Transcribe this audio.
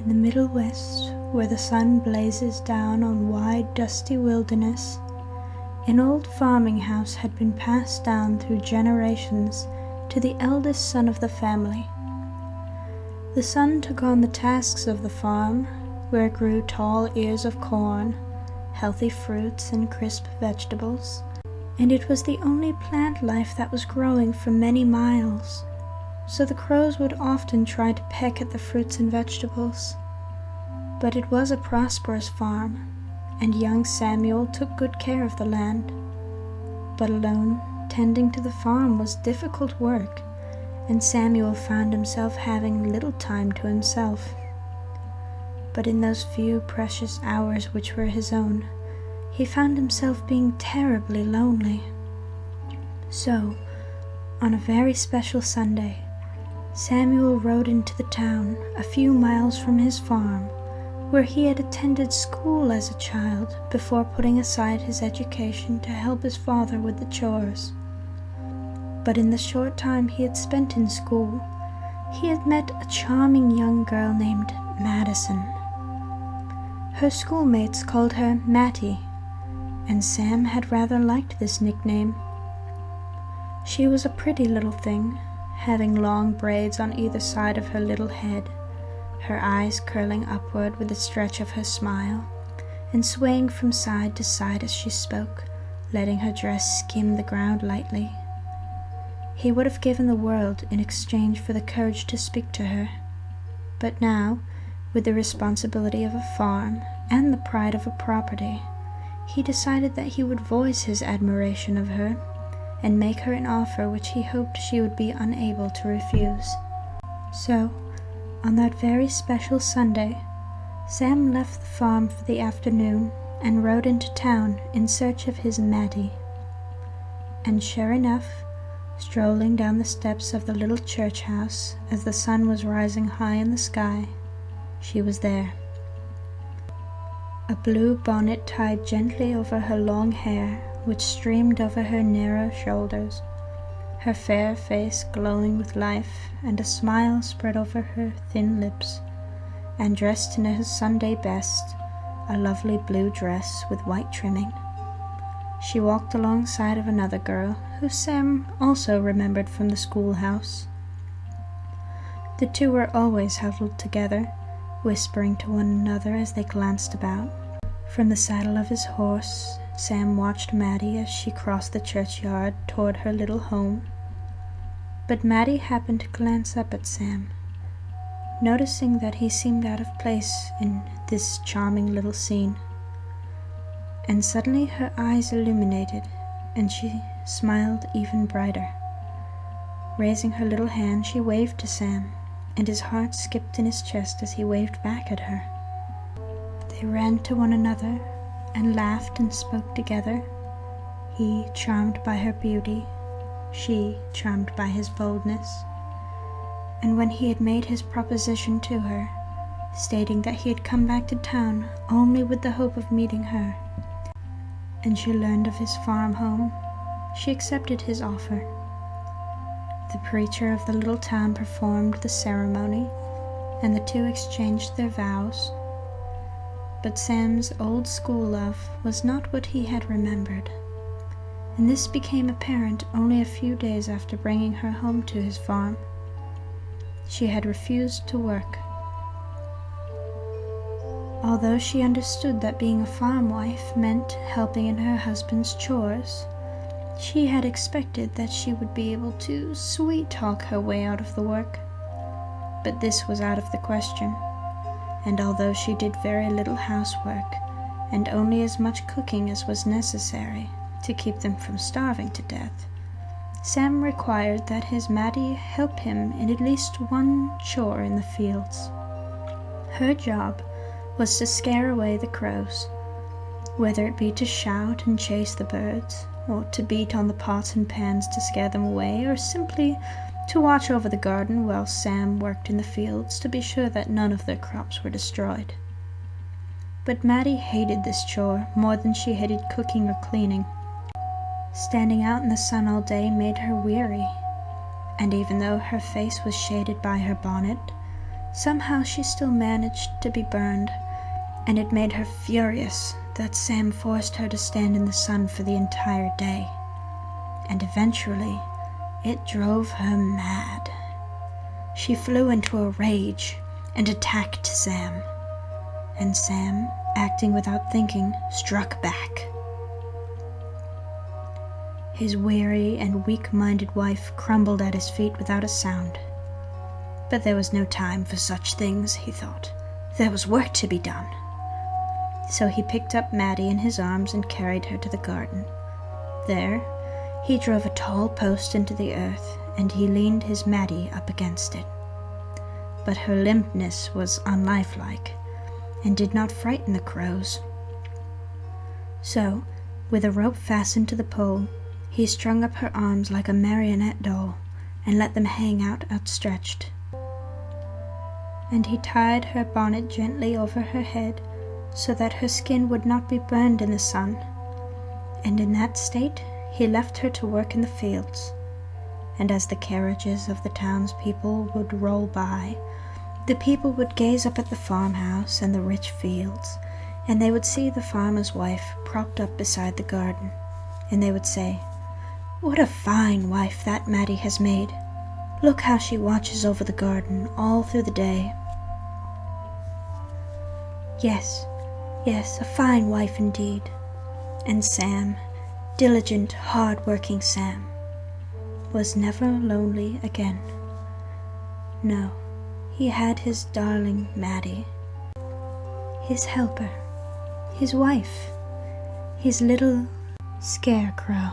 In the Middle West, where the sun blazes down on wide dusty wilderness, an old farming house had been passed down through generations to the eldest son of the family. The son took on the tasks of the farm, where grew tall ears of corn, healthy fruits, and crisp vegetables, and it was the only plant life that was growing for many miles, so the crows would often try to peck at the fruits and vegetables. But it was a prosperous farm, and young Samuel took good care of the land. But alone, tending to the farm was difficult work, and Samuel found himself having little time to himself. But in those few precious hours which were his own, he found himself being terribly lonely. So, on a very special Sunday, Samuel rode into the town a few miles from his farm, where he had attended school as a child before putting aside his education to help his father with the chores. But in the short time he had spent in school, he had met a charming young girl named Maddison. Her schoolmates called her Mattie, and Sam had rather liked this nickname. She was a pretty little thing, having long braids on either side of her little head, her eyes curling upward with the stretch of her smile, and swaying from side to side as she spoke, letting her dress skim the ground lightly. He would have given the world in exchange for the courage to speak to her, but now, with the responsibility of a farm and the pride of a property, he decided that he would voice his admiration of her and make her an offer which he hoped she would be unable to refuse. So, on that very special Sunday, Sam left the farm for the afternoon and rode into town in search of his Mattie. And sure enough, strolling down the steps of the little church house as the sun was rising high in the sky, she was there. A blue bonnet tied gently over her long hair, which streamed over her narrow shoulders, her fair face glowing with life, and a smile spread over her thin lips, and dressed in her Sunday best, a lovely blue dress with white trimming. She walked alongside of another girl, who Sam also remembered from the schoolhouse. The two were always huddled together, whispering to one another as they glanced about. From the saddle of his horse, Sam watched Mattie as she crossed the churchyard toward her little home. But Mattie happened to glance up at Sam, noticing that he seemed out of place in this charming little scene. And suddenly her eyes illuminated, and she smiled even brighter. Raising her little hand, she waved to Sam, and his heart skipped in his chest as he waved back at her. They ran to one another and laughed and spoke together, he charmed by her beauty, she charmed by his boldness. And when he had made his proposition to her, stating that he had come back to town only with the hope of meeting her, and she learned of his farm home, she accepted his offer. The preacher of the little town performed the ceremony, and the two exchanged their vows. But Sam's old school love was not what he had remembered, and this became apparent only a few days after bringing her home to his farm. She had refused to work. Although she understood that being a farm wife meant helping in her husband's chores, she had expected that she would be able to sweet-talk her way out of the work. But this was out of the question, and although she did very little housework, and only as much cooking as was necessary to keep them from starving to death, Sam required that his Mattie help him in at least one chore in the fields. Her job was to scare away the crows, whether it be to shout and chase the birds, or to beat on the pots and pans to scare them away, or simply to watch over the garden while Sam worked in the fields to be sure that none of their crops were destroyed. But Mattie hated this chore more than she hated cooking or cleaning. Standing out in the sun all day made her weary, and even though her face was shaded by her bonnet, Somehow she still managed to be burned, and it made her furious that Sam forced her to stand in the sun for the entire day. And eventually, it drove her mad. She flew into a rage and attacked Sam. And Sam, acting without thinking, struck back. His weary and weak-minded wife crumbled at his feet without a sound. But there was no time for such things, he thought. There was work to be done. So he picked up Maddie in his arms and carried her to the garden. There, he drove a tall post into the earth, and he leaned his Maddie up against it. But her limpness was unlifelike, and did not frighten the crows. So, with a rope fastened to the pole, he strung up her arms like a marionette doll, and let them hang out outstretched. And he tied her bonnet gently over her head, so that her skin would not be burned in the sun. And in that state, he left her to work in the fields. And as the carriages of the townspeople would roll by, the people would gaze up at the farmhouse and the rich fields, and they would see the farmer's wife propped up beside the garden, and they would say, "What a fine wife that Maddie has made! Look how she watches over the garden all through the day." Yes, a fine wife indeed. And Sam, diligent, hard-working Sam, was never lonely again. No, he had his darling Maddie, his helper, his wife, his little Scarecrow.